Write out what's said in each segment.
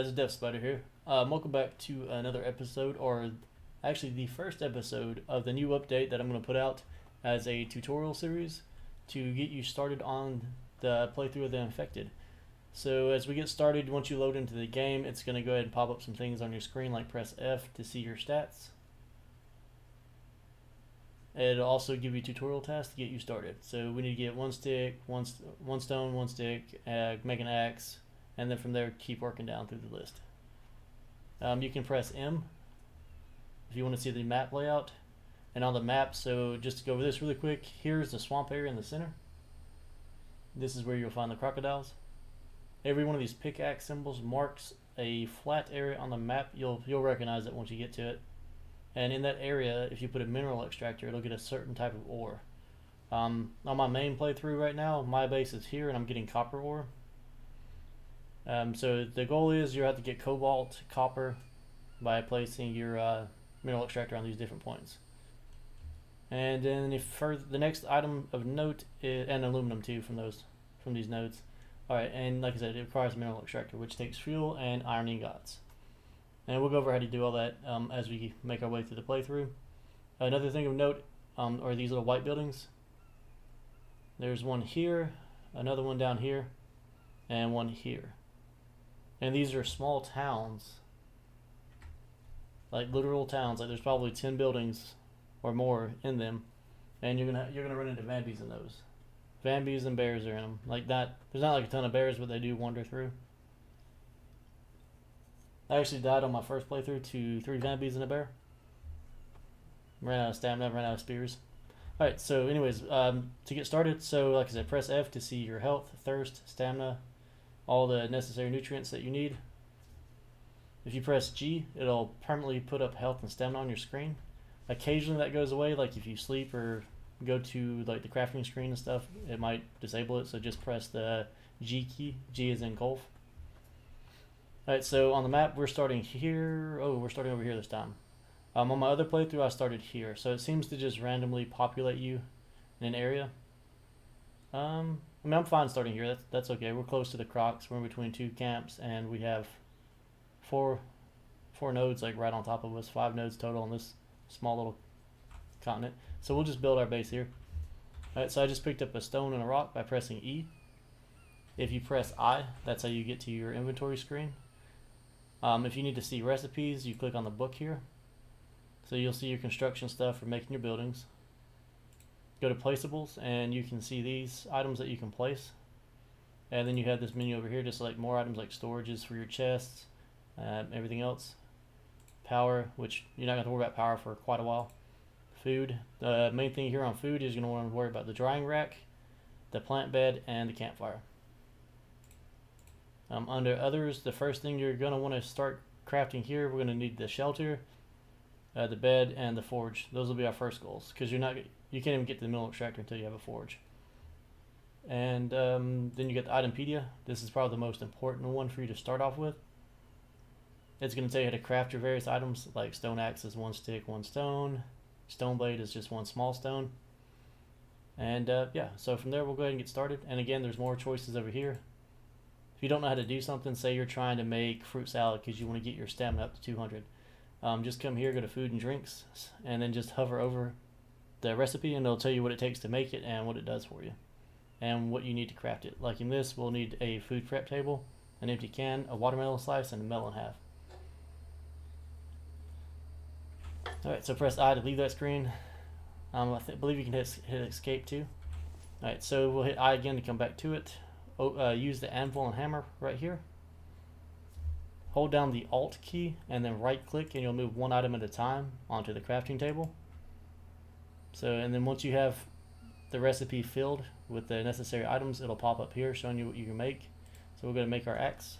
guys, Deftspider here. Welcome back to another episode, or actually the first episode of the new update that I'm going to put out as a tutorial series to get you started on the playthrough of the Infected. So as we get started, once you load into the game, it's going to go ahead and pop up some things on your screen, like press F to see your stats. It'll also give you tutorial tasks to get you started. So we need to get one stick, one stone, one stick, make an axe, and then from there keep working down through the list. You can press M if you want to see the map layout. And on the map, so just to go over this really quick, here's the swamp area in the center. This is where you'll find the crocodiles. Every one of these pickaxe symbols marks a flat area on the map. You'll recognize it once you get to it. And in that area, if you put a mineral extractor, it'll get a certain type of ore. On my main playthrough right now, my base is here and I'm getting copper ore. So the goal is you have to get cobalt, copper by placing your mineral extractor on these different points. And then the next item of note is, and aluminum too from these nodes. Alright, and like I said, it requires a mineral extractor, which takes fuel and iron ingots. And we'll go over how to do all that as we make our way through the playthrough. Another thing of note are these little white buildings. There's one here, another one down here, and one here. And these are small towns, like literal towns. Like there's probably 10 buildings or more in them, and you're gonna run into vampies in those. Vampies and bears are in them. Like that. There's not like a ton of bears, but they do wander through. I actually died on my first playthrough to 3 vampies and a bear. Ran out of stamina, ran out of spears. Alright, so anyways, to get started, so like I said, press F to see your health, thirst, stamina, all the necessary nutrients that you need. If you press G, it'll permanently put up health and stamina on your screen. Occasionally that goes away, like if you sleep or go to like the crafting screen and stuff, it might disable it, so just press the G key. G is in golf. Alright, so on the map we're starting here. Oh, we're starting over here this time. On my other playthrough I started here, so it seems to just randomly populate you in an area. I mean, I'm fine starting here. That's okay. We're close to the crocs. We're in between 2 camps, and we have four nodes like right on top of us. 5 nodes total on this small little continent. So we'll just build our base here. Alright, so I just picked up a stone and a rock by pressing E. If you press I, that's how you get to your inventory screen. If you need to see recipes, you click on the book here. So you'll see your construction stuff for making your buildings. Go to placeables and you can see these items that you can place. And then you have this menu over here to select more items like storages for your chests, everything else. Power, which you're not going to worry about power for quite a while. Food. The main thing here on food is you're going to want to worry about the drying rack, the plant bed, and the campfire. Under others, the first thing you're going to want to start crafting here, we're going to need the shelter, the bed, and the forge. Those will be our first goals, because you can't even get to the mineral extractor until you have a forge. And then you get the itempedia. This is probably the most important one for you to start off with. It's going to tell you how to craft your various items, like stone axe is 1 stick, 1 stone. Stone blade is just 1 small stone. And yeah, so from there we'll go ahead and get started. And again, there's more choices over here. If you don't know how to do something, say you're trying to make fruit salad because you want to get your stamina up to 200. Just come here, go to food and drinks, and then just hover over the recipe and it'll tell you what it takes to make it and what it does for you. And what you need to craft it. Like in this, we'll need a food prep table, an empty can, a watermelon slice, and a melon half. Alright, so press I to leave that screen. I believe you can hit escape too. Alright, so we'll hit I again to come back to it. Use the anvil and hammer right here. Hold down the Alt key and then right click and you'll move 1 item at a time onto the crafting table. So, and then once you have the recipe filled with the necessary items, it'll pop up here showing you what you can make. So we're going to make our axe.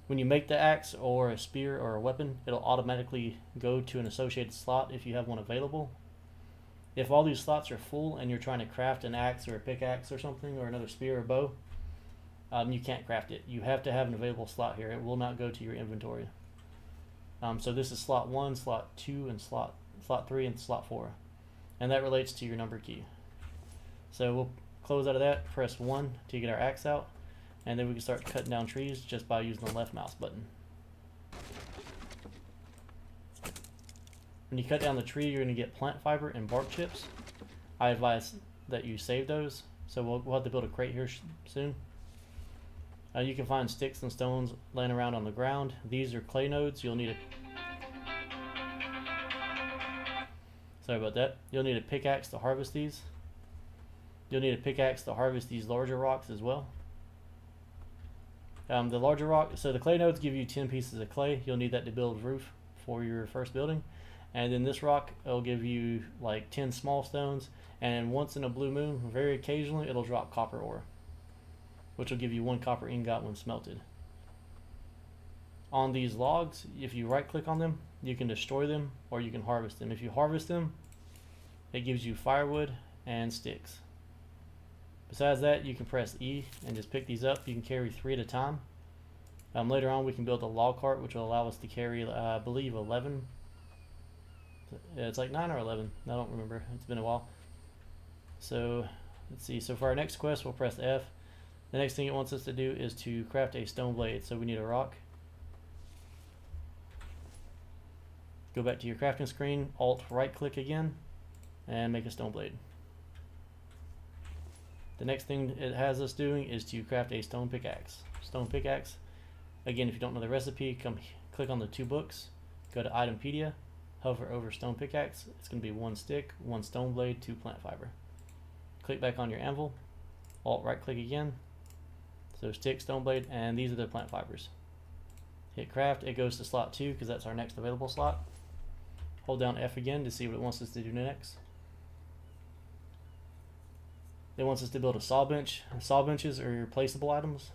When you make the axe or a spear or a weapon, it'll automatically go to an associated slot if you have one available. If all these slots are full and you're trying to craft an axe or a pickaxe or something, or another spear or bow, you can't craft it. You have to have an available slot here. It will not go to your inventory. So this is slot 1, slot 2, and slot 3, and slot 4. And that relates to your number key. So we'll close out of that, press 1 to get our axe out. And then we can start cutting down trees just by using the left mouse button. When you cut down the tree, you're going to get plant fiber and bark chips. I advise that you save those. So we'll have to build a crate here soon. You can find sticks and stones laying around on the ground. These are clay nodes. You'll need a... Sorry about that. You'll need a pickaxe to harvest these. You'll need a pickaxe to harvest these larger rocks as well. The larger rock, so the clay nodes give you 10 pieces of clay. You'll need that to build a roof for your first building. And then this rock, it'll give you like 10 small stones. And once in a blue moon, very occasionally, it'll drop copper ore, which will give you 1 copper ingot when smelted. On these logs, if you right click on them, you can destroy them or you can harvest them. If you harvest them, it gives you firewood and sticks. Besides that, you can press E and just pick these up. You can carry 3 at a time. Later on, we can build a log cart, which will allow us to carry, I believe, 11. It's like 9 or 11. I don't remember. It's been a while. So, let's see. So for our next quest, we'll press F. The next thing it wants us to do is to craft a stone blade. So we need a rock. Go back to your crafting screen, Alt right click again, and make a stone blade. The next thing it has us doing is to craft a stone pickaxe. Stone pickaxe. Again, if you don't know the recipe, click on the 2 books, go to Itempedia, hover over stone pickaxe. It's going to be 1 stick, 1 stone blade, 2 plant fiber. Click back on your anvil, Alt right click again. So stick, stone blade, and these are the plant fibers. Hit craft, it goes to slot 2 because that's our next available slot. Hold down F again to see what it wants us to do next. It wants us to build a saw bench. Saw benches are your placeable items.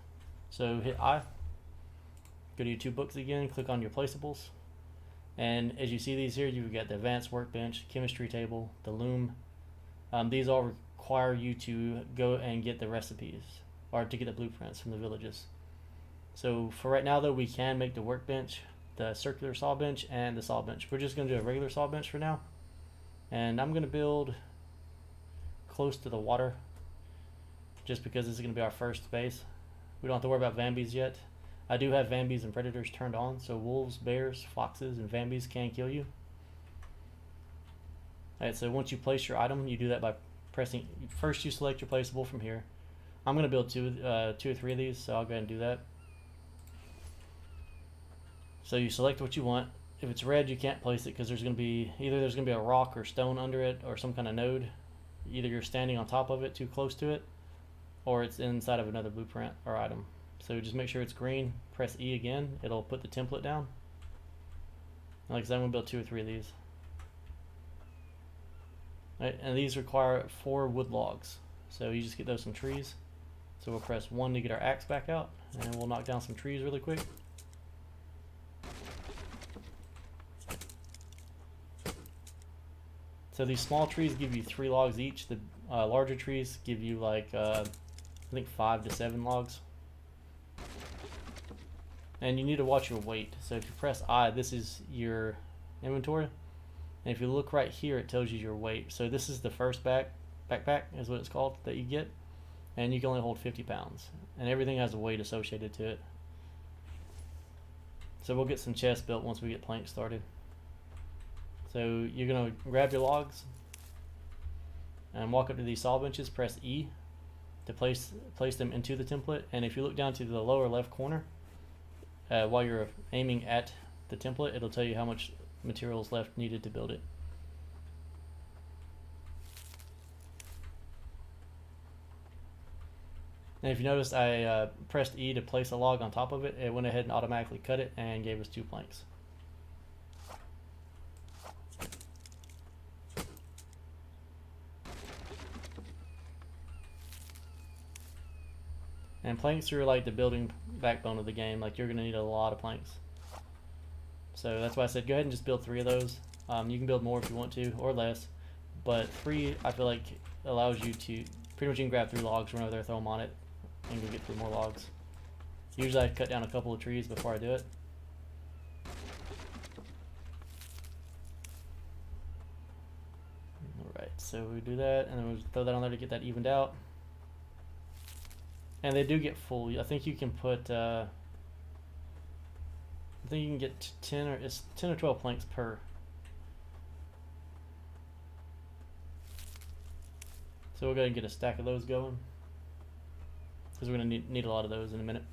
So hit I, go to your 2 books again, click on your placeables. And as you see these here, you've got the advanced workbench, chemistry table, the loom. These all require you to go and get the recipes, or to get the blueprints from the villages. So for right now though, we can make the workbench, the circular saw bench, and the saw bench. We're just going to do a regular saw bench for now. And I'm going to build close to the water, just because this is going to be our first base. We don't have to worry about Vambies yet. I do have Vambies and Predators turned on, so wolves, bears, foxes, and Vambies can kill you. Alright, so once you place your item, you do that by pressing, first you select your placeable from here. I'm going to build 2 or 3 of these, so I'll go ahead and do that. So you select what you want. If it's red, you can't place it because there's going to be, either there's going to be a rock or stone under it or some kind of node. Either you're standing on top of it, too close to it, or it's inside of another blueprint or item. So just make sure it's green, press E again, it'll put the template down. Like I said, I'm going to build 2 or 3 of these. Right, and these require 4 wood logs. So you just get those from trees. So we'll press 1 to get our axe back out, and we'll knock down some trees really quick. So these small trees give you 3 logs each. The larger trees give you like, I think 5 to 7 logs. And you need to watch your weight. So if you press I, this is your inventory. And if you look right here, it tells you your weight. So this is the first backpack is what it's called that you get. And you can only hold 50 pounds. And everything has a weight associated to it. So we'll get some chests built once we get planks started. So you're going to grab your logs and walk up to these saw benches, press E to place them into the template. And if you look down to the lower left corner, while you're aiming at the template, it'll tell you how much material is left needed to build it. And if you noticed, I pressed E to place a log on top of it. It went ahead and automatically cut it and gave us 2 planks. And planks are like the building backbone of the game. Like, you're going to need a lot of planks. So that's why I said go ahead and just build 3 of those. You can build more if you want to, or less. But 3, I feel like, allows you to, pretty much you can grab 3 logs, run over there, throw them on it, and go get 3 more logs. Usually I cut down a couple of trees before I do it. Alright, so we do that, and then we'll throw that on there to get that evened out. And they do get full. I think you can put, I think you can get 10 or it's 10 or 12 planks per. So we'll go ahead and get a stack of those going, because we're going to need a lot of those in a minute.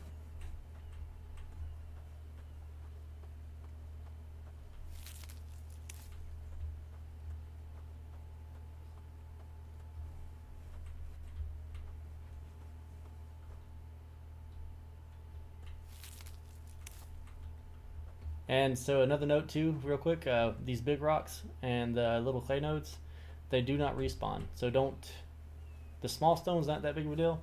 And so another note too, real quick, these big rocks and little clay nodes, they do not respawn. So don't, the small stone's not that big of a deal,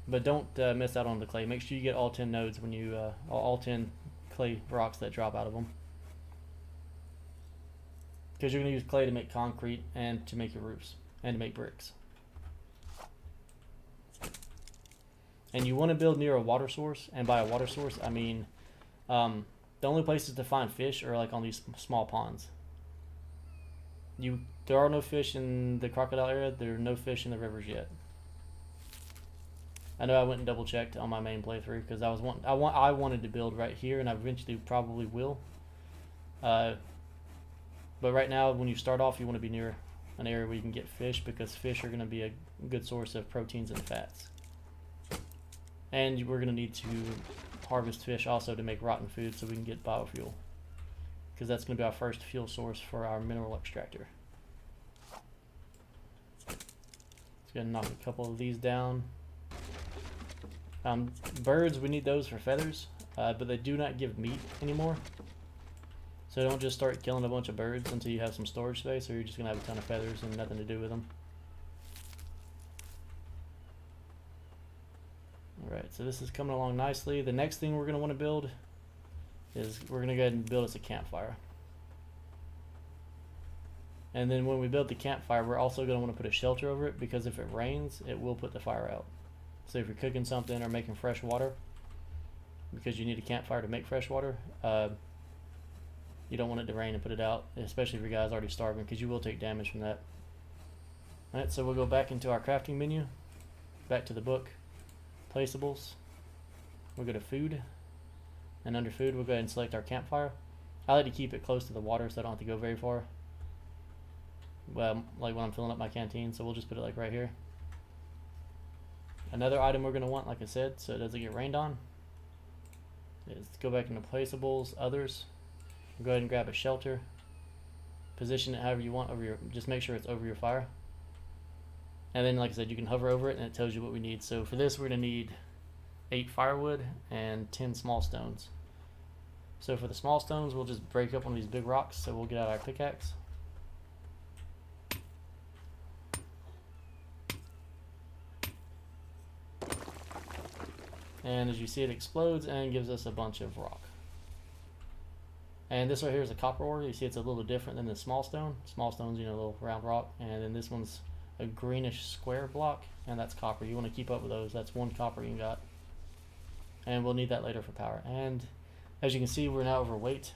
but don't miss out on the clay. Make sure you get all 10 nodes when you, all 10 clay rocks that drop out of them. Because you're going to use clay to make concrete and to make your roofs and to make bricks. And you want to build near a water source, and by a water source I mean the only places to find fish are like on these small ponds. There are no fish in the crocodile area. There are no fish in the rivers yet. I know I went and double checked on my main playthrough because I wanted to build right here, and I eventually probably will. But right now, when you start off, you want to be near an area where you can get fish, because fish are going to be a good source of proteins and fats. And we're going to need to harvest fish also to make rotten food so we can get biofuel, because that's going to be our first fuel source for our mineral extractor. Let's go ahead and knock a couple of these down. Birds, we need those for feathers, but they do not give meat anymore. So don't just start killing a bunch of birds until you have some storage space, or you're just going to have a ton of feathers and nothing to do with them. Alright, so this is coming along nicely. The next thing we're going to want to build is we're going to go ahead and build us a campfire. And then when we build the campfire, we're also going to want to put a shelter over it, because if it rains, it will put the fire out. So if you're cooking something or making fresh water, because you need a campfire to make fresh water, you don't want it to rain and put it out, especially if your guy's already starving, because you will take damage from that. Alright, so we'll go back into our crafting menu, back to the book. Placeables, we'll go to food, and under food we'll go ahead and select our campfire. I like to keep it close to the water so I don't have to go very far, well, like when I'm filling up my canteen, so we'll just put it like right here. Another item we're going to want, like I said, so it doesn't get rained on, is go back into placeables, others, go ahead and grab a shelter, position it however you want over your, just make sure it's over your fire. And then, like I said, you can hover over it and it tells you what we need. So for this, we're going to need 8 firewood and 10 small stones. So for the small stones, we'll just break up one of these big rocks. So we'll get out our pickaxe. And as you see, it explodes and gives us a bunch of rock. And this right here is a copper ore. You see it's a little different than the small stone. Small stone's, you know, a little round rock. And then this one's a greenish square block, and that's copper. You want to keep up with those. That's 1 copper you got, and we'll need that later for power. And as you can see, we're now overweight.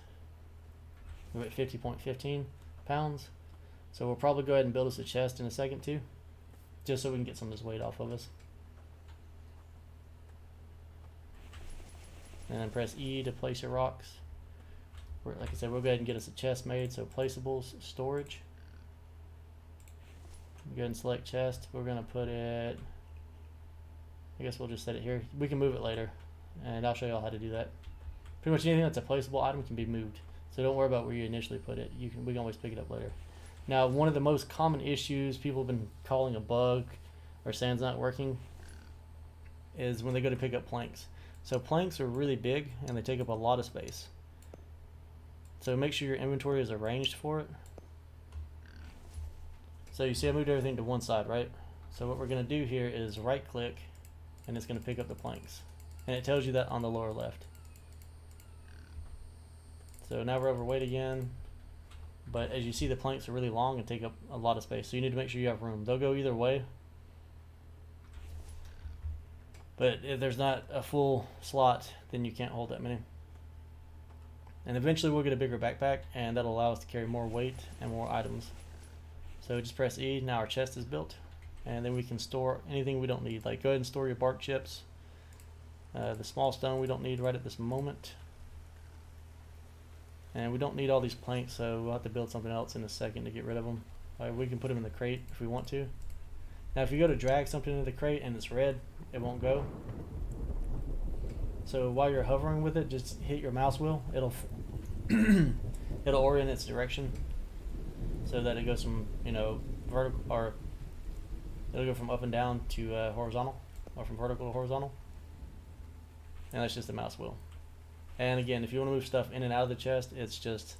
We're at 50.15 pounds, so we'll probably go ahead and build us a chest in a second too, just so we can get some of this weight off of us. And then press E to place your rocks. Like I said, we'll go ahead and get us a chest made. So placeables, storage. Go ahead and select chest. We're going to put it, I guess we'll just set it here. We can move it later, and I'll show you all how to do that. Pretty much anything that's a placeable item can be moved, so don't worry about where you initially put it. We can always pick it up later. Now, one of the most common issues people have been calling a bug or sand's not working is when they go to pick up planks. So planks are really big and they take up a lot of space. So make sure your inventory is arranged for it. So you see I moved everything to one side, right? So what we're going to do here is right click, and it's going to pick up the planks. And it tells you that on the lower left. So now we're overweight again. But as you see, the planks are really long and take up a lot of space. So you need to make sure you have room. They'll go either way. But if there's not a full slot, then you can't hold that many. And eventually we'll get a bigger backpack, and that'll allow us to carry more weight and more items. So just press E. Now our chest is built, and then we can store anything we don't need. Like go ahead and store your bark chips, The small stone we don't need right at this moment. And we don't need all these planks, so we'll have to build something else in a second to get rid of them. We can put them in the crate if we want to. Now if you go to drag something into the crate and it's red, it won't go. So while you're hovering with it, just hit your mouse wheel. It'll it'll orient its direction so that it goes from, you know, vertical, or it'll go from up and down to horizontal, or from vertical to horizontal. And that's just the mouse wheel. And again, if you want to move stuff in and out of the chest, it's just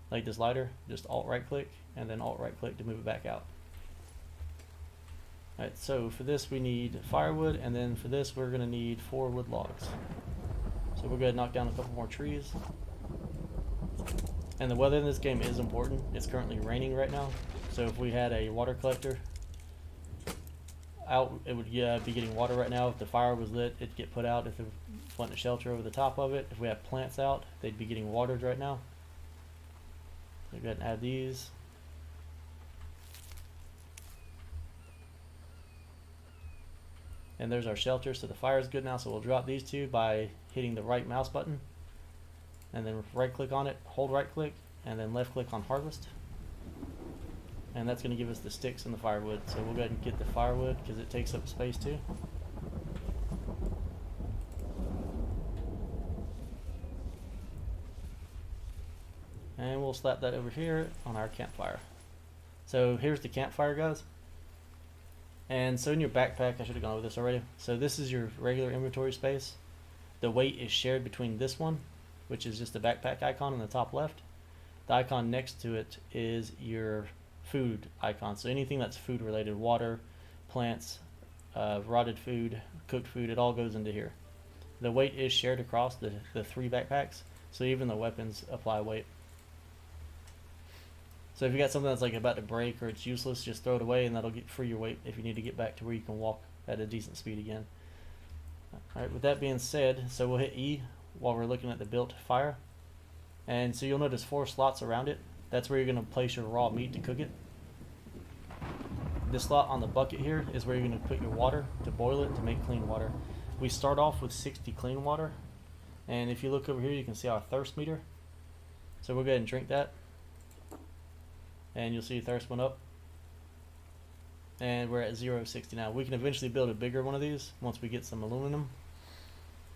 like this lighter, just alt right click and then alt right click to move it back out. Alright, so for this we need firewood, and then for this we're going to need 4 wood logs. So we'll go ahead and knock down a couple more trees. And the weather in this game is important. It's currently raining right now, so if we had a water collector out, it would be getting water right now. If the fire was lit, it'd get put out. If it wasn't a shelter over the top of it, if we have plants out, they'd be getting watered right now. So go ahead and add these. And there's our shelter, so the fire is good now. So we'll drop these two by hitting the right mouse button, and then right click on it, hold right click, and then left click on harvest. And that's going to give us the sticks and the firewood. So we'll go ahead and get the firewood because it takes up space too. And we'll slap that over here on our campfire. So here's the campfire, guys. And so in your backpack, I should have gone over this already. So this is your regular inventory space. The weight is shared between this one, which is just the backpack icon in the top left. The icon next to it is your food icon. So anything that's food related, water, plants, rotted food, cooked food, it all goes into here. The weight is shared across the 3 backpacks, so even the weapons apply weight. So if you got something that's like about to break or it's useless, just throw it away and that'll get free your weight if you need to get back to where you can walk at a decent speed again. Alright, with that being said, so we'll hit E while we're looking at the built fire. And so you'll notice 4 slots around it. That's where you're going to place your raw meat to cook it. This slot on the bucket here is where you're going to put your water to boil it to make clean water. We start off with 60 clean water. And if you look over here, you can see our thirst meter. So we'll go ahead and drink that. And you'll see thirst went up. And we're at 0.60 now. We can eventually build a bigger one of these once we get some aluminum.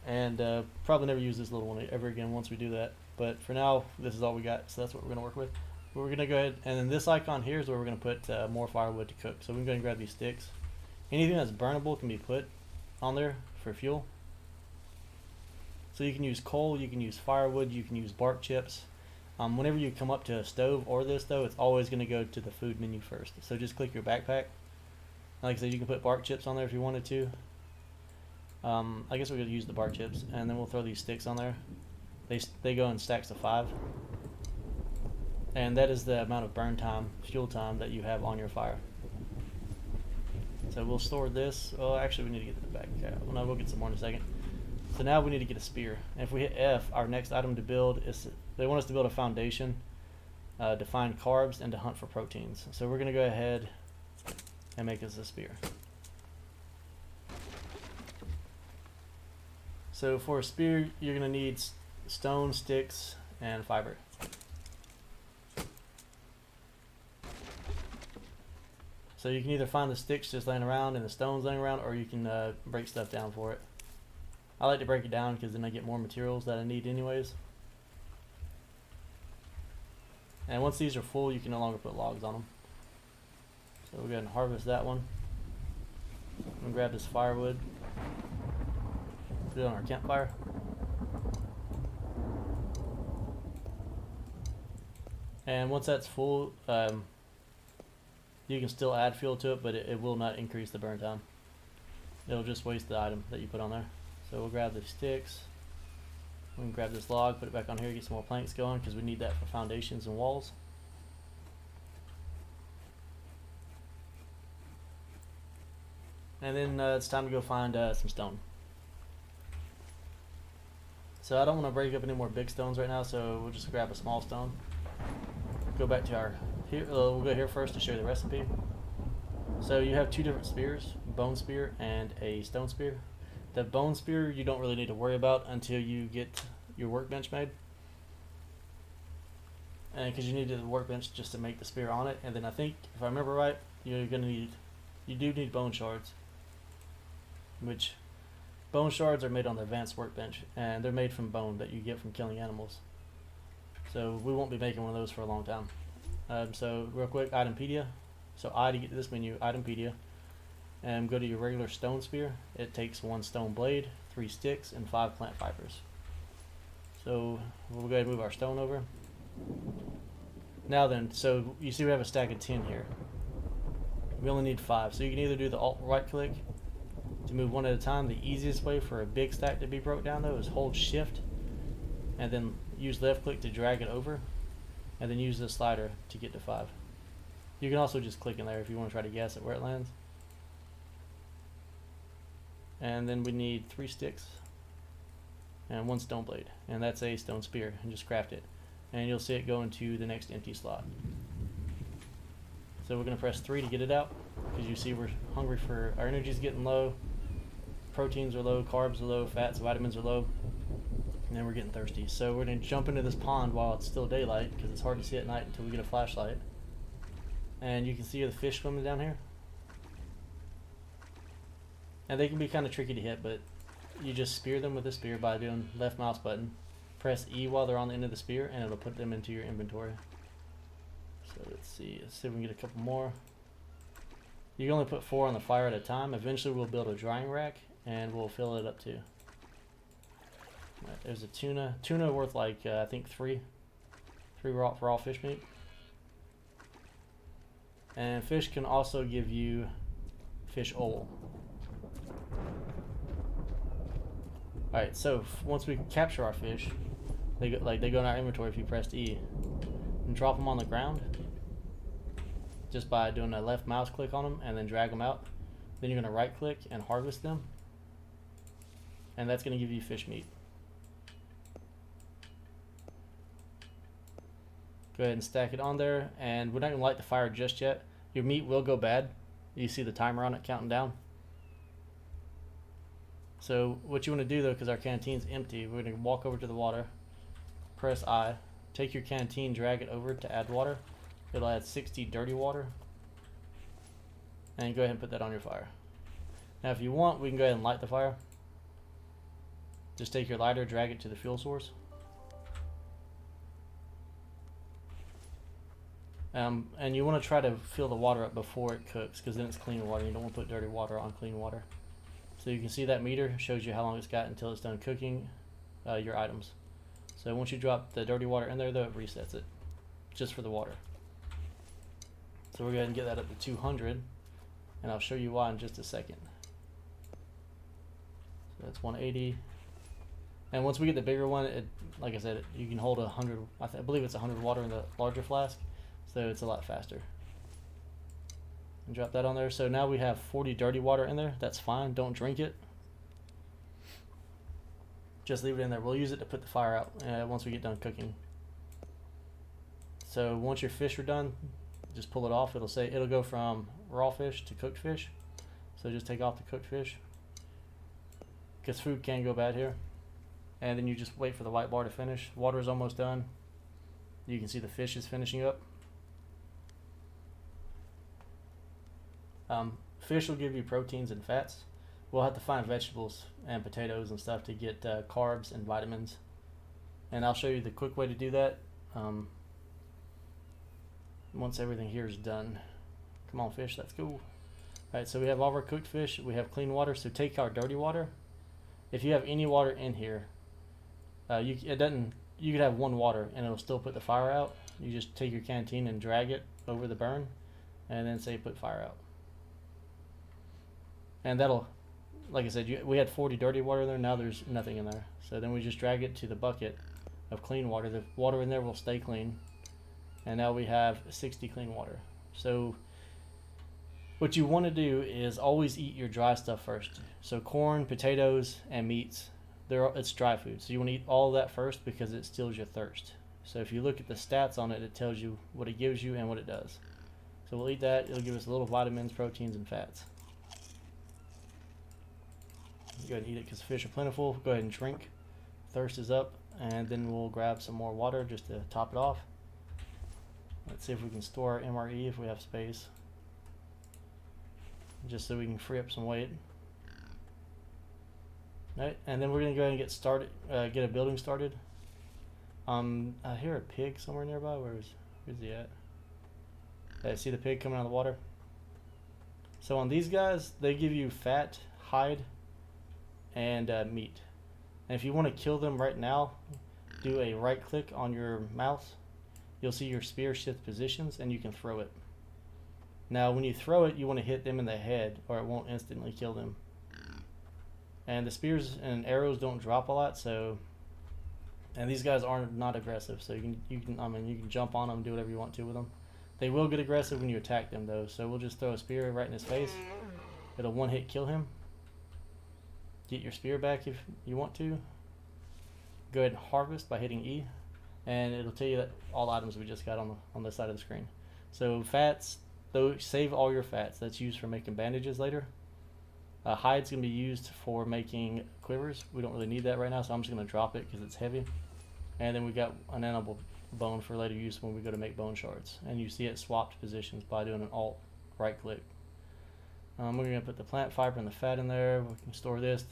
And probably never use this little one ever again once we do that. But for now, this is all we got, so that's what we're going to work with. We're going to go ahead, and then this icon here is where we're going to put more firewood to cook. So we can go ahead and grab these sticks. Anything that's burnable can be put on there for fuel. So you can use coal, you can use firewood, you can use bark chips. Whenever you come up to a stove or this though, it's always going to go to the food menu first. So just click your backpack. Like I said, you can put bark chips on there if you wanted to. I guess we're going to use the bark chips, and then we'll throw these sticks on there. They go in stacks of 5. And that is the amount of burn time, fuel time that you have on your fire. So we'll store this. Oh, actually we need to get the back. Well, no, we'll get some more in a second. So now we need to get a spear. And if we hit F, our next item to build is, they want us to build a foundation, to find carbs and to hunt for proteins. So we're going to go ahead and make this a spear. So for a spear, you're going to need stone, sticks, and fiber. So you can either find the sticks just laying around and the stones laying around, or you can break stuff down for it. I like to break it down because then I get more materials that I need anyways. And once these are full, you can no longer put logs on them. So we'll go ahead and harvest that one. I'm going to grab this firewood, put it on our campfire. And once that's full, you can still add fuel to it, but it will not increase the burn time. It'll just waste the item that you put on there. So we'll grab the sticks. We can grab this log, put it back on here, get some more planks going because we need that for foundations and walls. And then it's time to go find some stone. So I don't want to break up any more big stones right now, so we'll just grab a small stone. Go back to our here. We'll go here first to show you the recipe. So you have 2 different spears, bone spear and a stone spear. The bone spear you don't really need to worry about until you get your workbench made. And because you need the workbench just to make the spear on it. And then I think, if I remember right, you do need bone shards. Which, bone shards are made on the advanced workbench. And they're made from bone that you get from killing animals. So we won't be making one of those for a long time. So real quick, Itempedia. So I, to get to this menu, Itempedia. And go to your regular stone spear. It takes 1 stone blade, 3 sticks, and 5 plant fibers. So we'll go ahead and move our stone over. Now then, so you see we have a stack of 10 here. We only need 5. So you can either do the alt right click to move one at a time. The easiest way for a big stack to be broke down though is hold shift and then use left click to drag it over, and then use the slider to get to 5. You can also just click in there if you want to try to guess at where it lands. And then we need 3 sticks and 1 stone blade, and that's a stone spear, and just craft it. And you'll see it go into the next empty slot. So we're going to press 3 to get it out, because you see we're hungry for, our energy's getting low, proteins are low, carbs are low, fats, vitamins are low, and then we're getting thirsty. So we're going to jump into this pond while it's still daylight, because it's hard to see at night until we get a flashlight. And you can see the fish swimming down here. And they can be kind of tricky to hit, but you just spear them with the spear by doing left mouse button. Press E while they're on the end of the spear, and it'll put them into your inventory. So let's see if we can get a couple more. You can only put 4 on the fire at a time. Eventually we'll build a drying rack, and we'll fill it up too. Right, there's a tuna. Tuna worth like, I think 3 raw fish meat. And fish can also give you fish oil. Alright, so once we capture our fish, they go in our inventory if you press E. And drop them on the ground just by doing a left mouse click on them and then drag them out. Then you're going to right click and harvest them. And that's going to give you fish meat. Go ahead and stack it on there, and we're not going to light the fire just yet. Your meat will go bad. You see the timer on it counting down. So what you want to do though, because our canteen's empty, we're going to walk over to the water, press I, take your canteen, drag it over to add water. It'll add 60 dirty water, and go ahead and put that on your fire. Now if you want, we can go ahead and light the fire. Just take your lighter, drag it to the fuel source. And you want to try to fill the water up before it cooks, because then it's clean water. You don't want to put dirty water on clean water. So you can see that meter shows you how long it's got until it's done cooking your items. So once you drop the dirty water in there though, it resets it, just for the water. So we're going to get that up to 200, and I'll show you why in just a second. So that's 180. And once we get the bigger one, like I said, you can hold 100, I believe it's 100 water in the larger flask, so it's a lot faster. And drop that on there. So now we have 40 dirty water in there. That's fine. Don't drink it. Just leave it in there. We'll use it to put the fire out once we get done cooking. So once your fish are done, just pull it off. It'll go from raw fish to cooked fish. So just take off the cooked fish, because food can go bad here. And then you just wait for the white bar to finish. Water is almost done. You can see the fish is finishing up. Fish will give you proteins and fats. We'll have to find vegetables and potatoes and stuff to get carbs and vitamins. And I'll show you the quick way to do that once everything here is done. Come on, fish, let's go. Alright, so we have all of our cooked fish. We have clean water. So take our dirty water. If you have any water in here, you could have 1 water and it'll still put the fire out. You just take your canteen and drag it over the burn, and then say put fire out. And that'll, like I said, we had 40 dirty water there. Now there's nothing in there. So then we just drag it to the bucket of clean water. The water in there will stay clean. And now we have 60 clean water. So what you want to do is always eat your dry stuff first. So corn, potatoes, and meats, it's dry food. So you want to eat all of that first, because it stills your thirst. So if you look at the stats on it, it tells you what it gives you and what it does. So we'll eat that. It'll give us little vitamins, proteins, and fats. Go ahead and eat it because fish are plentiful. Go ahead and drink. Thirst is up. And then we'll grab some more water just to top it off. Let's see if we can store our MRE if we have space. Just so we can free up some weight. Right, and then we're gonna go ahead and get started, get a building started. I hear a pig somewhere nearby. Where's he at? I see the pig coming out of the water. So on these guys, they give you fat, hide, and meat. And if you want to kill them right now, do a right click on your mouse. You'll see your spear shift positions and you can throw it. Now when you throw it, you want to hit them in the head or it won't instantly kill them. And the spears and arrows don't drop a lot, so, and these guys are not aggressive, so you can jump on them, do whatever you want to with them. They will get aggressive when you attack them though, so we'll just throw a spear right in his face. It'll one hit kill him. Get your spear back if you want to. Go ahead and harvest by hitting E, and it'll tell you that all items we just got on the side of the screen. So fats, though, save all your fats. That's used for making bandages later. Hide's gonna be used for making quivers. We don't really need that right now, so I'm just gonna drop it because it's heavy. And then we got an animal bone for later use when we go to make bone shards. And you see it swapped positions by doing an alt right click. We're gonna put the plant fiber and the fat in there. We can store this.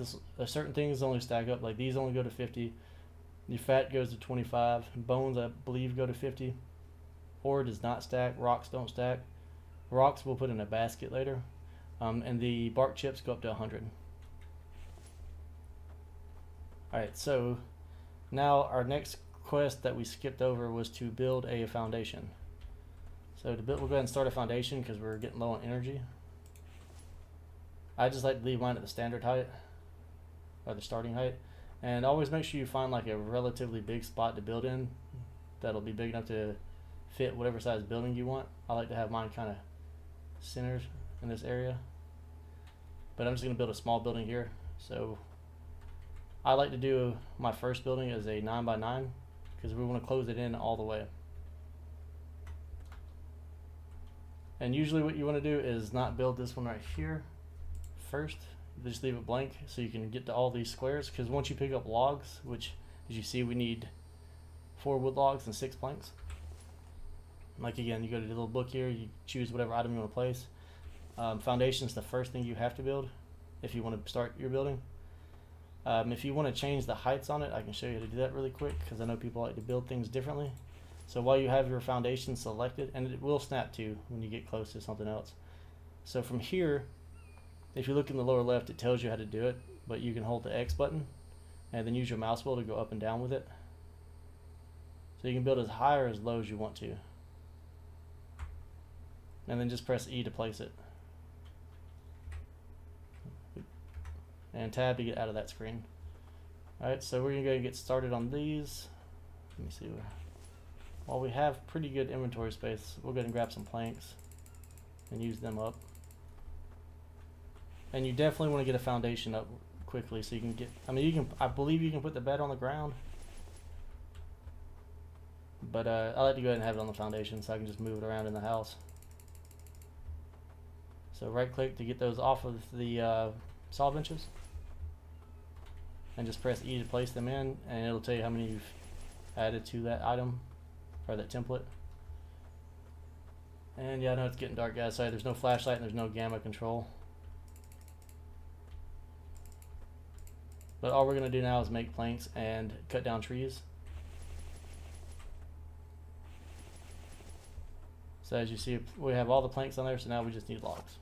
Certain things only stack up. Like these only go to 50. Your fat goes to 25. Bones, I believe, go to 50. Ore does not stack. Rocks don't stack. Rocks we'll put in a basket later. And the bark chips go up to 100. Alright, so now our next quest that we skipped over was to build a foundation. So to build, we'll go ahead and start a foundation because we're getting low on energy. I just like to leave mine at the standard height, or the starting height. And always make sure you find like a relatively big spot to build in that'll be big enough to fit whatever size building you want. I like to have mine kind of centered in this area. But I'm just going to build a small building here. So I like to do my first building as a 9x9 because we want to close it in all the way. And usually what you want to do is not build this one right here first. Just leave it blank so you can get to all these squares, because once you pick up logs, which as you see we need 4 wood logs and 6 planks. Like again, you go to the little book here, you choose whatever item you want to place. Foundation is the first thing you have to build if you want to start your building. If you want to change the heights on it, I can show you how to do that really quick because I know people like to build things differently. So while you have your foundation selected, and it will snap to when you get close to something else. So from here, if you look in the lower left, it tells you how to do it, but you can hold the X button and then use your mouse wheel to go up and down with it. So you can build as high or as low as you want to. And then just press E to place it. And tab to get out of that screen. Alright, so we're going to go and get started on these. Let me see. While we have pretty good inventory space, we'll go ahead and grab some planks and use them up. And you definitely want to get a foundation up quickly so you can get, I believe you can put the bed on the ground. But I like to go ahead and have it on the foundation so I can just move it around in the house. So right click to get those off of the saw benches. And just press E to place them in, and it'll tell you how many you've added to that item, or that template. And yeah, I know it's getting dark outside. There's no flashlight and there's no gamma control. But all we're going to do now is make planks and cut down trees. So as you see, we have all the planks on there, so now we just need logs.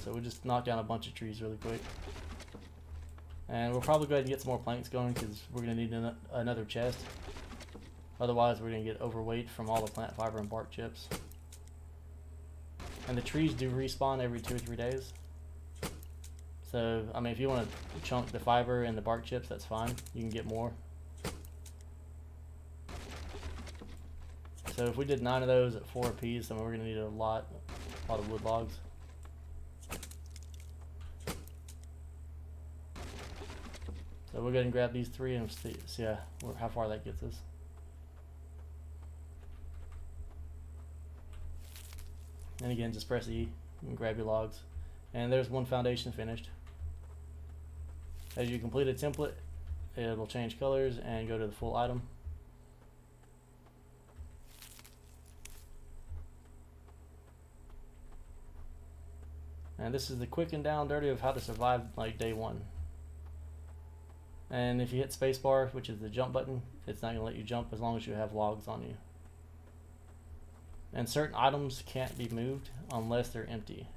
So we'll just knock down a bunch of trees really quick. And we'll probably go ahead and get some more planks going because we're going to need another chest. Otherwise we're going to get overweight from all the plant fiber and bark chips. And the trees do respawn every 2 or 3 days. So, I mean, if you want to chunk the fiber and the bark chips, that's fine. You can get more. So if we did 9 of those at 4 apiece, I mean, we're going to need a lot of wood logs. So we'll go ahead and grab these 3 and see how far that gets us. And again, just press E and grab your logs. And there's one foundation finished. As you complete a template, it'll change colors and go to the full item. And this is the quick and down dirty of how to survive like day one. And if you hit spacebar, which is the jump button, it's not going to let you jump as long as you have logs on you. And certain items can't be moved unless they're empty.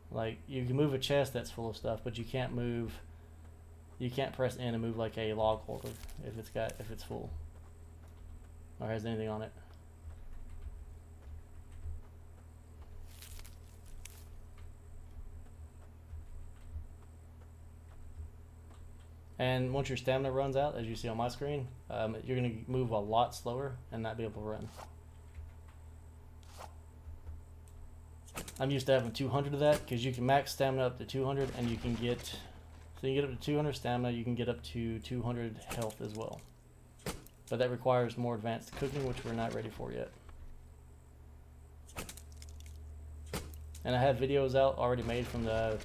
Like you can move a chest that's full of stuff, but you can't press N and move like a log holder if it's full or has anything on it. And once your stamina runs out, as you see on my screen, you're going to move a lot slower and not be able to run. I'm used to having 200 of that because you can max stamina up to 200 and you can get, so you get up to 200 stamina, you can get up to 200 health as well. But that requires more advanced cooking, which we're not ready for yet. And I have videos out already made from the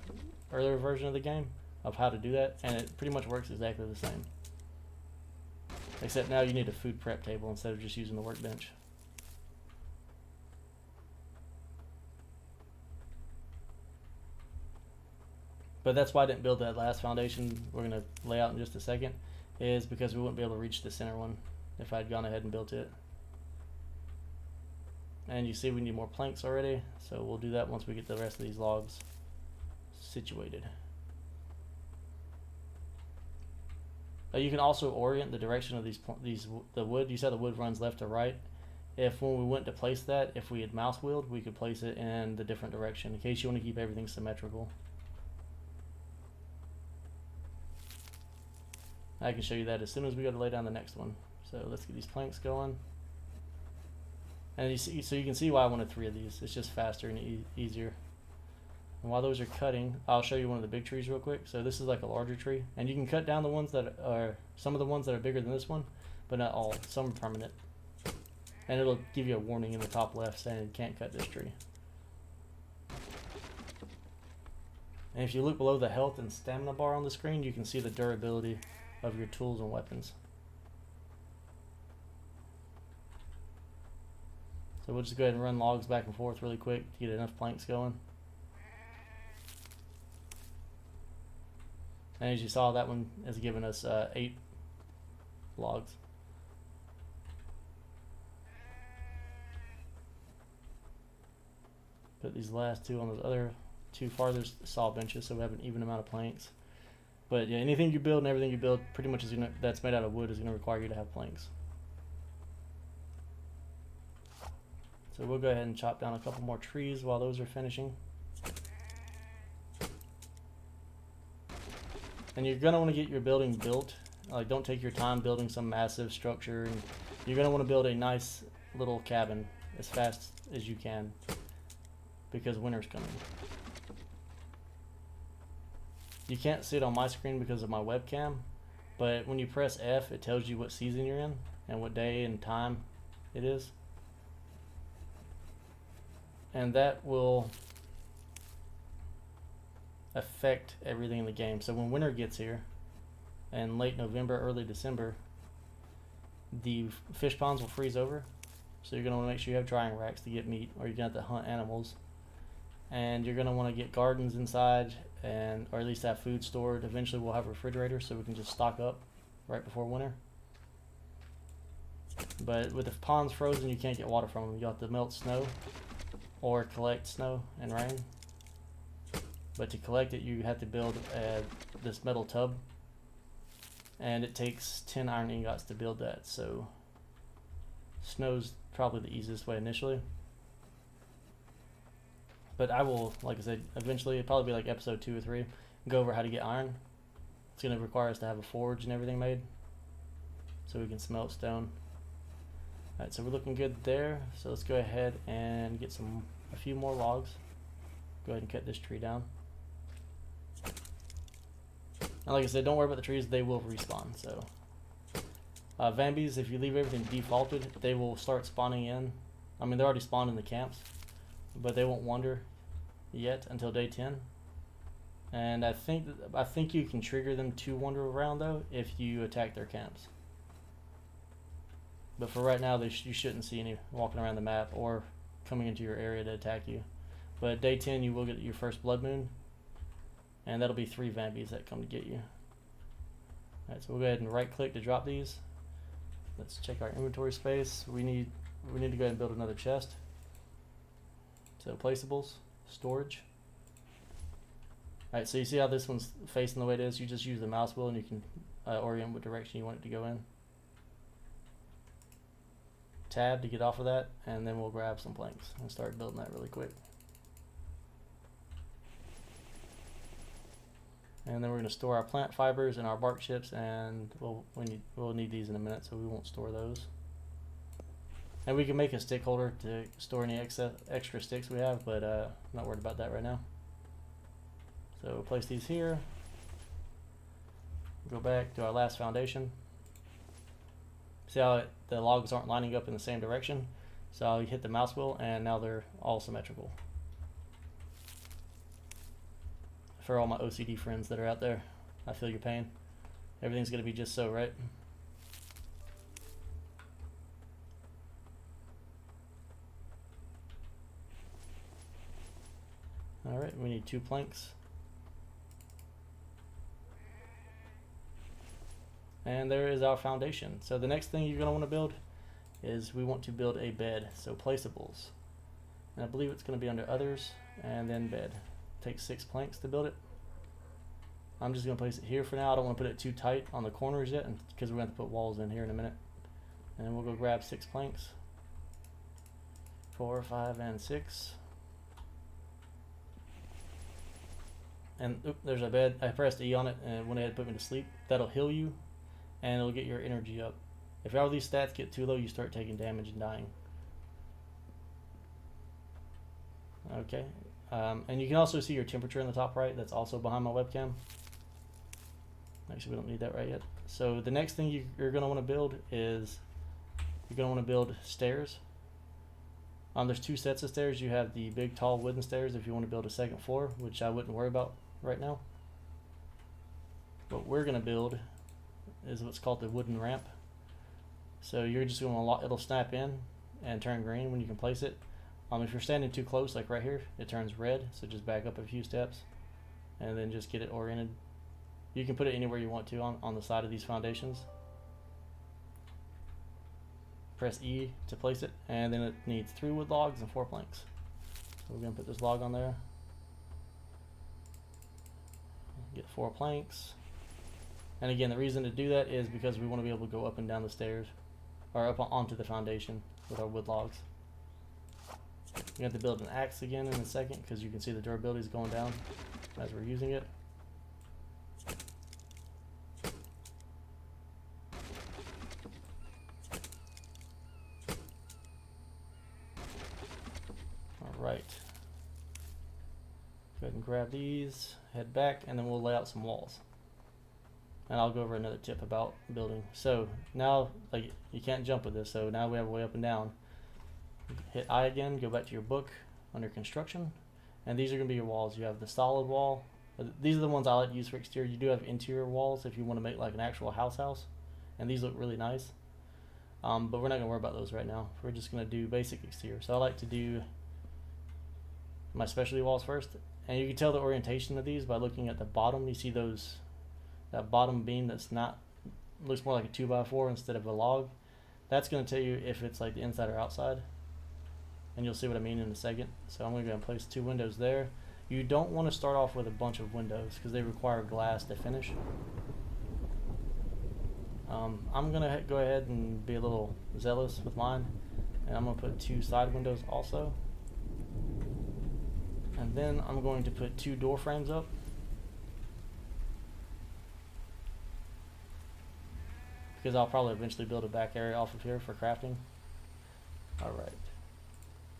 earlier version of the game of how to do that, and it pretty much works exactly the same. Except now you need a food prep table instead of just using the workbench. But that's why I didn't build that last foundation we're going to lay out in just a second, is because we wouldn't be able to reach the center one if I'd gone ahead and built it. And you see we need more planks already, so we'll do that once we get the rest of these logs situated. You can also orient the direction of the wood. You said the wood runs left to right. If when we went to place that, if we had mouse wheeled, we could place it in the different direction in case you want to keep everything symmetrical. I can show you that as soon as we go to lay down the next one. So let's get these planks going. And you see, so you can see why I wanted 3 of these. It's just faster and easier. And while those are cutting, I'll show you one of the big trees real quick. So this is like a larger tree, and you can cut down the ones that are, some of the ones that are bigger than this one, but not all. Some are permanent. And it'll give you a warning in the top left saying you can't cut this tree. And if you look below the health and stamina bar on the screen, you can see the durability of your tools and weapons. So we'll just go ahead and run logs back and forth really quick to get enough planks going. And as you saw, that one has given us 8 logs. Put these last 2 on those other 2 farthest saw benches so we have an even amount of planks. But yeah, anything you build and everything you build pretty much is that's made out of wood is going to require you to have planks. So we'll go ahead and chop down a couple more trees while those are finishing. And you're going to want to get your building built. Like, don't take your time building some massive structure. And you're going to want to build a nice little cabin as fast as you can because winter's coming. You can't see it on my screen because of my webcam, but when you press F, it tells you what season you're in and what day and time it is. And that will affect everything in the game. So when winter gets here, and late November, early December, the fish ponds will freeze over. So you're going to want to make sure you have drying racks to get meat, or you're going to have to hunt animals. And you're going to want to get gardens inside, and or at least have food stored. Eventually we'll have refrigerators so we can just stock up right before winter. But with the ponds frozen, you can't get water from them. You'll have to melt snow or collect snow and rain. But to collect it, you have to build this metal tub, and it takes 10 iron ingots to build that. So snow's probably the easiest way initially. But I will, like I said, eventually, it'll probably be like episode 2 or 3, go over how to get iron. It's going to require us to have a forge and everything made so we can smelt stone. Alright, so we're looking good there. So let's go ahead and get a few more logs. Go ahead and cut this tree down. And like I said, don't worry about the trees, they will respawn. So Vambies, if you leave everything defaulted, they will start spawning in. I mean, they're already spawned in the camps, but they won't wander yet until day 10. And I think you can trigger them to wander around though if you attack their camps. But for right now, you shouldn't see any walking around the map or coming into your area to attack you. But day 10, you will get your first blood moon, and that'll be 3 vampies that come to get you. Alright, so we'll go ahead and right click to drop these. Let's check our inventory space. We need to go ahead and build another chest. So placeables, storage. Alright, so you see how this one's facing the way it is? You just use the mouse wheel and you can orient what direction you want it to go in. Tab to get off of that, and then we'll grab some planks and start building that really quick. And then we're going to store our plant fibers and our bark chips, and we'll need these in a minute, so we won't store those. And we can make a stick holder to store any extra sticks we have, but I'm not worried about that right now. So we'll place these here. Go back to our last foundation. See how the logs aren't lining up in the same direction? So I'll hit the mouse wheel and now they're all symmetrical. For all my OCD friends that are out there, I feel your pain. Everything's going to be just so, right? Alright, we need 2 planks. And there is our foundation. So the next thing you're going to want to build is we want to build a bed. So placeables. And I believe it's going to be under others and then bed. Takes 6 planks to build it. I'm just going to place it here for now. I don't want to put it too tight on the corners yet because we're going to put walls in here in a minute. And then we'll go grab 6 planks. 4, 5, and 6. And oop, there's a bed. I pressed E on it and it went ahead and put me to sleep. That'll heal you and it'll get your energy up. If all these stats get too low, you start taking damage and dying. Okay. And you can also see your temperature in the top right. That's also behind my webcam. Actually, we don't need that right yet. So the next thing you're going to want to build is you're going to want to build stairs. There's 2 sets of stairs. You have the big tall wooden stairs if you want to build a second floor, which I wouldn't worry about right now. What we're going to build is what's called the wooden ramp. So you're just going to, it'll snap in and turn green when you can place it. If you're standing too close, like right here, it turns red. So just back up a few steps and then just get it oriented. You can put it anywhere you want to on the side of these foundations. Press E to place it, and then it needs 3 wood logs and 4 planks. So we're going to put this log on there. Get 4 planks. And again, the reason to do that is because we want to be able to go up and down the stairs, or up onto the foundation with our wood logs. We have to build an axe again in a second because you can see the durability is going down as we're using it. Alright. Go ahead and grab these, head back, and then we'll lay out some walls. And I'll go over another tip about building. So now, like, you can't jump with this, so now we have a way up and down. Hit I again, go back to your book under construction, and these are going to be your walls. You have the solid wall. These are the ones I like to use for exterior. You do have interior walls if you want to make like an actual house, and these look really nice. But we're not going to worry about those right now. We're just going to do basic exterior. So I like to do my specialty walls first, and you can tell the orientation of these by looking at the bottom. You see that bottom beam that's not, looks more like a 2x4 instead of a log. That's going to tell you if it's like the inside or outside, and you'll see what I mean in a second. So I'm going to go and place 2 windows there. You don't want to start off with a bunch of windows because they require glass to finish. I'm going to go ahead and be a little zealous with mine, and I'm going to put 2 side windows also. And then I'm going to put 2 door frames up. Because I'll probably eventually build a back area off of here for crafting. Alright.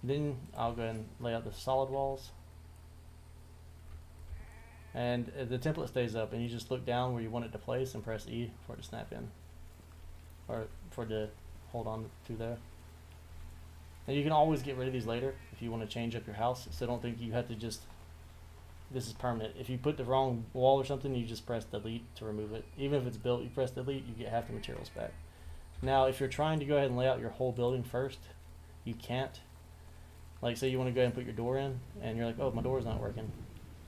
Then I'll go ahead and lay out the solid walls. And the template stays up, and you just look down where you want it to place and press E for it to snap in. Or for it to hold on to there. And you can always get rid of these later if you want to change up your house. So don't think you have to just this is permanent. If you put the wrong wall or something, you just press delete to remove it. Even if it's built, you press delete, you get half the materials back. Now, if you're trying to go ahead and lay out your whole building first, you can't. Like, say you want to go ahead and put your door in, and you're like, oh, my door's not working.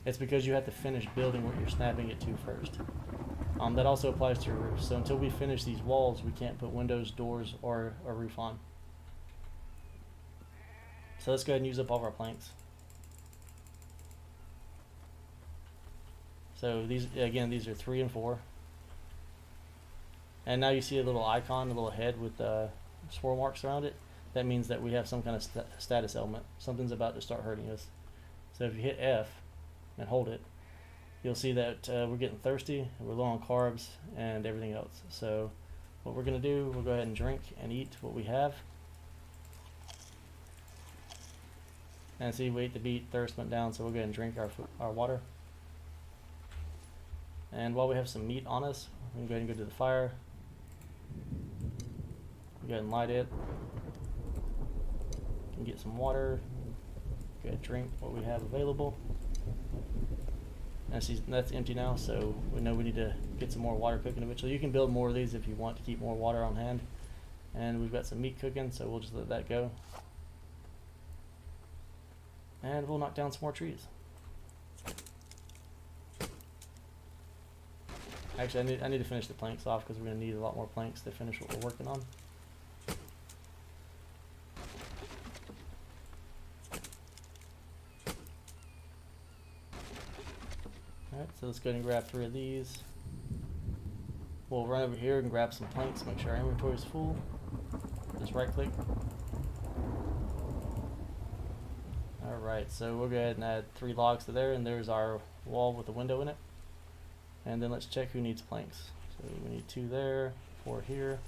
It's because you have to finish building what you're snapping it to first. That also applies to your roof. So until we finish these walls, we can't put windows, doors, or a roof on. So let's go ahead and use up all of our planks. So these, again, these are 3 and 4. And now you see a little icon, a little head with swirl marks around it. That means that we have some kind of status element. Something's about to start hurting us. So if you hit F and hold it, you'll see that we're getting thirsty, we're low on carbs, and everything else. So what we're going to do, we'll go ahead and drink and eat what we have. And see, we ate the beet, thirst went down, so we'll go ahead and drink our water. And while we have some meat on us, we can go ahead and go to the fire. Go ahead and light it. And get some water. Go ahead and drink what we have available. And see, that's empty now, so we know we need to get some more water cooking eventually. You can build more of these if you want to keep more water on hand. And we've got some meat cooking, so we'll just let that go. And we'll knock down some more trees. Actually, I need to finish the planks off because we're going to need a lot more planks to finish what we're working on. Alright, so let's go ahead and grab 3 of these. We'll run over here and grab some planks, make sure our inventory is full. Just right click. Alright, so we'll go ahead and add 3 logs to there, and there's our wall with a window in it. And then let's check who needs planks. So we need 2 there, 4 here.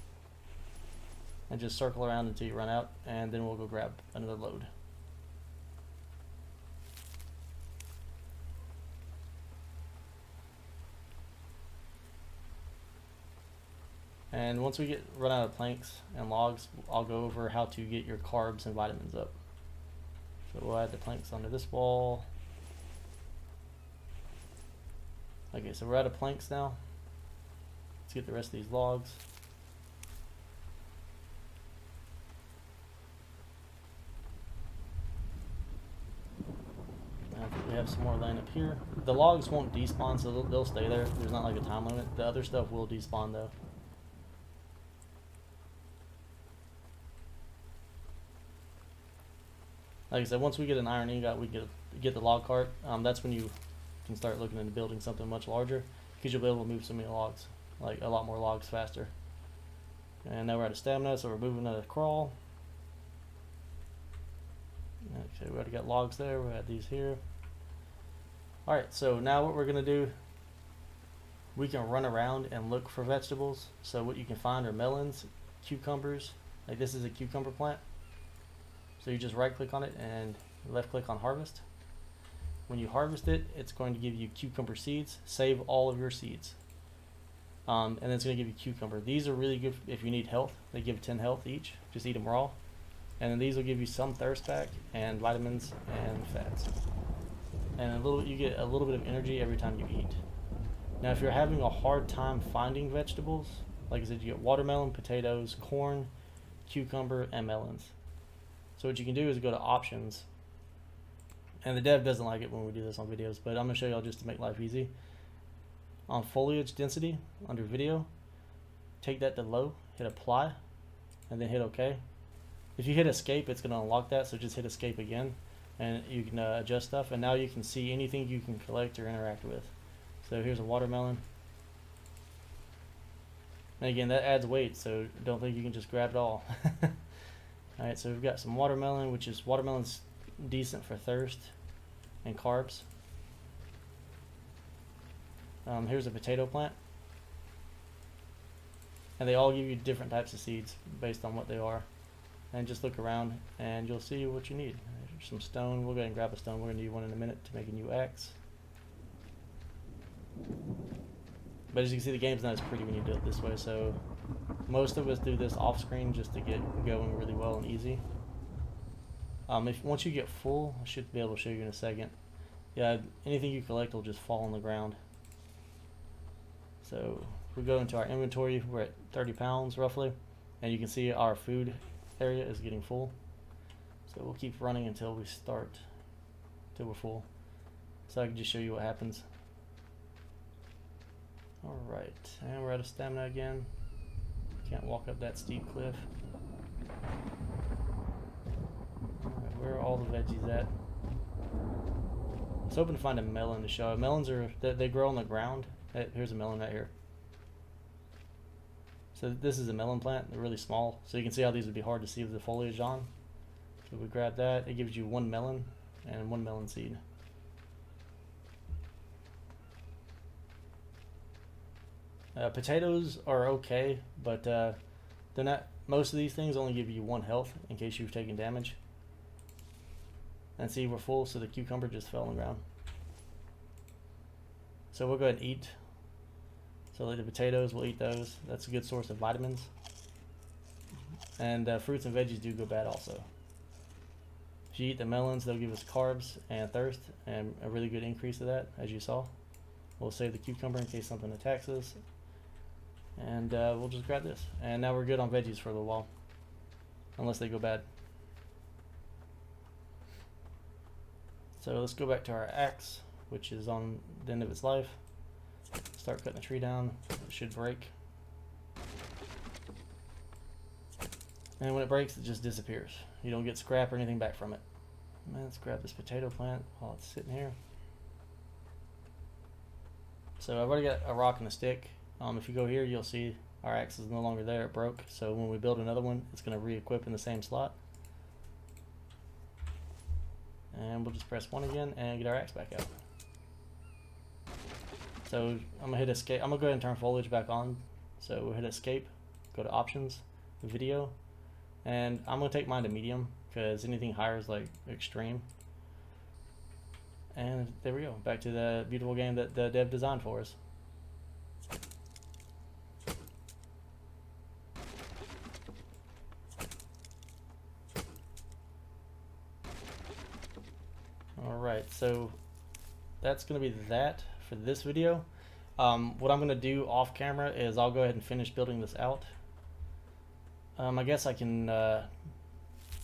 And just circle around until you run out, and then we'll go grab another load. And once we run out of planks and logs, I'll go over how to get your carbs and vitamins up. So we'll add the planks onto this wall. Okay, so we're out of planks now. Let's get the rest of these logs. I think we have some more laying up here. The logs won't despawn, so they'll stay there. There's not like a time limit. The other stuff will despawn though. Like I said, once we get an iron ingot, we get the log cart. That's when you can start looking into building something much larger, because you'll be able to move so many logs, like a lot more logs faster. And now we're out of stamina, so we're moving to crawl. Okay, we already got logs there. We'll add these here. Alright, so now what we're going to do, we can run around and look for vegetables. So what you can find are melons, cucumbers. Like this is a cucumber plant. So you just right click on it and left click on harvest. When you harvest it, it's going to give you cucumber seeds. Save all of your seeds. And then it's going to give you cucumber. These are really good if you need health. They give 10 health each. Just eat them raw. And then these will give you some thirst back and vitamins and fats. And you get a little bit of energy every time you eat. Now if you're having a hard time finding vegetables, like I said, you get watermelon, potatoes, corn, cucumber, and melons. So what you can do is go to options. And the dev doesn't like it when we do this on videos, but I'm going to show y'all just to make life easy. On foliage density, under video, take that to low, hit apply, and then hit OK. If you hit escape, it's going to unlock that, so just hit escape again, and you can adjust stuff, and now you can see anything you can collect or interact with. So here's a watermelon. And again, that adds weight, so don't think you can just grab it all. Alright, so we've got some watermelon, which is watermelon's decent for thirst and carbs. Here's a potato plant. And they all give you different types of seeds based on what they are. And just look around and you'll see what you need. There's some stone. We'll go ahead and grab a stone. We're going to need one in a minute to make a new axe. But as you can see, the game's not as pretty when you do it this way, so most of us do this off screen just to get going really well and easy. Once you get full, I should be able to show you in a second. yeah, anything you collect will just fall on the ground. So if we go into our inventory, we're at 30 pounds roughly, and you can see our food area is getting full. So we'll keep running until we start, till we're full. So I can just show you what happens. Alright, and we're out of stamina again. Can't walk up that steep cliff. Alright, where are all the veggies at? I was hoping to find a melon to show. Melons are, they grow on the ground. Here's a melon right here. So this is a melon plant. They're really small. So you can see how these would be hard to see with the foliage on. So we grab that. It gives you one melon and one melon seed. Potatoes are okay, but they're not. Most of these things only give you 1 health in case you've taken damage. And see, we're full, so the cucumber just fell on the ground. So we'll go ahead and eat. So like the potatoes, we'll eat those. That's a good source of vitamins. And fruits and veggies do go bad also. If you eat the melons, they'll give us carbs and thirst, and a really good increase of that, as you saw. We'll save the cucumber in case something attacks us. And we'll just grab this. And now we're good on veggies for a little while. Unless they go bad. So let's go back to our axe, which is on the end of its life. Start cutting the tree down. It should break. And when it breaks, it just disappears. You don't get scrap or anything back from it. And let's grab this potato plant while it's sitting here. So I've already got a rock and a stick. If you go here, you'll see our axe is no longer there. It broke. So when we build another one, it's going to re-equip in the same slot. And we'll just press 1 again and get our axe back out. So I'm going to hit escape. I'm going to go ahead and turn foliage back on. So we'll hit escape, go to options, video, and I'm going to take mine to medium because anything higher is like extreme. And there we go, back to the beautiful game that the dev designed for us. Alright, so that's going to be that for this video. What I'm going to do off camera is I'll go ahead and finish building this out. I guess I can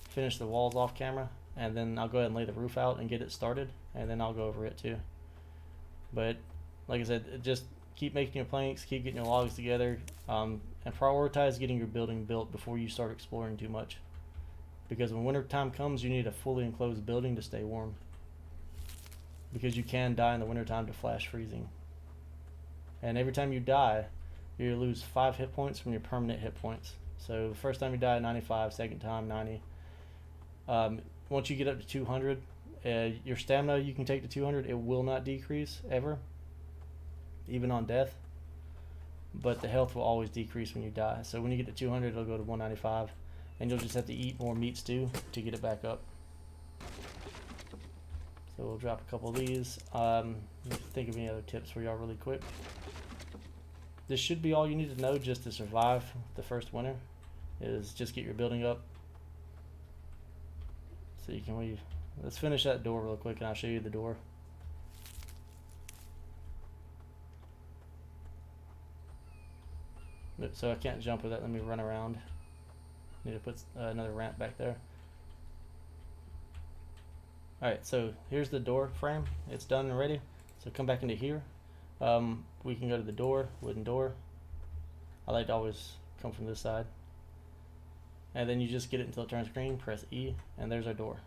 finish the walls off camera, and then I'll go ahead and lay the roof out and get it started, and then I'll go over it too. But like I said, just keep making your planks, keep getting your logs together, and prioritize getting your building built before you start exploring too much. Because when winter time comes, you need a fully enclosed building to stay warm. Because you can die in the wintertime to flash freezing. And every time you die, you lose 5 hit points from your permanent hit points. So the first time you die, 95, second time, 90. Once you get up to 200, your stamina you can take to 200, it will not decrease ever, even on death. But the health will always decrease when you die. So when you get to 200, it'll go to 195, and you'll just have to eat more meat stew to get it back up. So we'll drop a couple of these. Think of any other tips for y'all really quick. This should be all you need to know just to survive the first winter, is just get your building up. So you can leave. Let's finish that door real quick and I'll show you the door. So I can't jump with that, let me run around. Need to put another ramp back there. Alright, so here's the door frame. It's done and ready. So come back into here. We can go to the door, wooden door. I like to always come from this side. And then you just get it until it turns green, press E, and there's our door.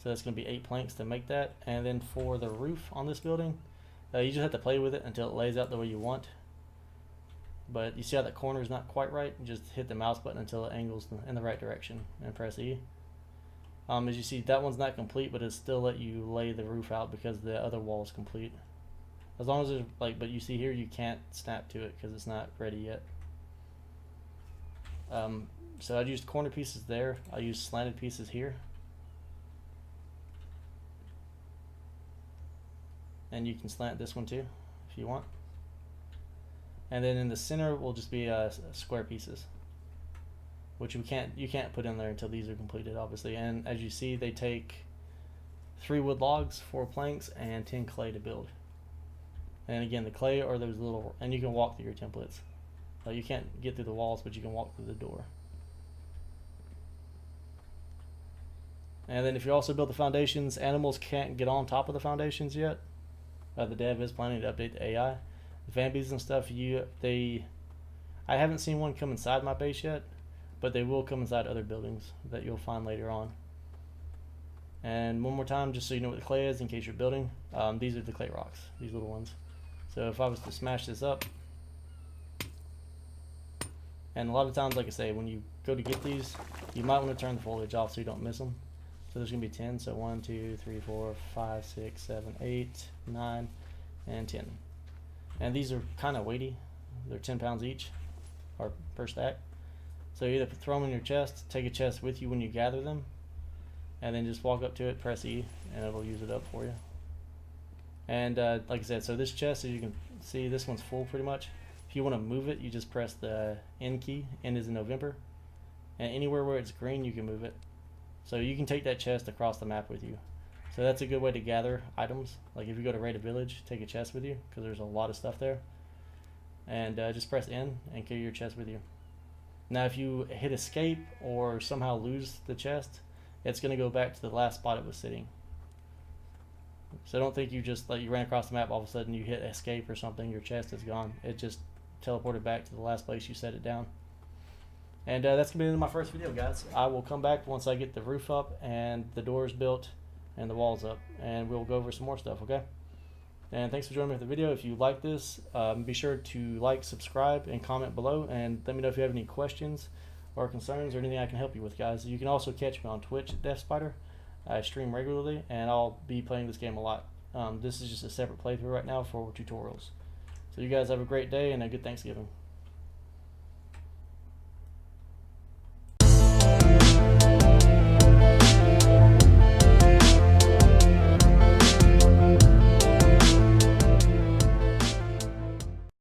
So that's going to be 8 planks to make that. And then for the roof on this building, you just have to play with it until it lays out the way you want. But you see how that corner is not quite right? You just hit the mouse button until it angles in the right direction and press E. As you see, that one's not complete, but it still let you lay the roof out because the other wall is complete. As long as there's but you see here, you can't snap to it because it's not ready yet. So I used corner pieces there. I used slanted pieces here. And you can slant this one too, if you want. And then in the center will just be square pieces, which you can't put in there until these are completed, obviously. And as you see, they take 3 wood logs, 4 planks, and 10 clay to build. And again, the clay are those little, and you can walk through your templates. You can't get through the walls, but you can walk through the door. And then if you also build the foundations, animals can't get on top of the foundations yet. The dev is planning to update the AI. The Vambies and stuff, I haven't seen one come inside my base yet, but they will come inside other buildings that you'll find later on. And one more time, just so you know what the clay is in case you're building, these are the clay rocks, these little ones. So if I was to smash this up, and a lot of times, like I say, when you go to get these, you might want to turn the foliage off so you don't miss them. So there's going to be 10, so 1, 2, 3, 4, 5, 6, 7, 8, 9, and 10. And these are kind of weighty. They're 10 pounds each, or per stack. So you either throw them in your chest, take a chest with you when you gather them, and then just walk up to it, press E, and it'll use it up for you. And like I said, so this chest, as you can see, this one's full pretty much. If you want to move it, you just press the N key. N is in November. And anywhere where it's green, you can move it. So you can take that chest across the map with you. So that's a good way to gather items. Like if you go to raid a village, take a chest with you, because there's a lot of stuff there. And just press N and carry your chest with you. Now if you hit escape or somehow lose the chest, it's going to go back to the last spot it was sitting. So don't think you just, like, you ran across the map, all of a sudden you hit escape or something, your chest is gone. It just teleported back to the last place you set it down. And that's going to be the end of my first video, guys. I will come back once I get the roof up and the doors built and the walls up, and we'll go over some more stuff, okay? And thanks for joining me for the video. If you like this, be sure to like, subscribe, and comment below, and let me know if you have any questions or concerns or anything I can help you with, guys. You can also catch me on Twitch at Deftspider. I stream regularly, and I'll be playing this game a lot. This is just a separate playthrough right now for tutorials. So you guys have a great day and a good Thanksgiving.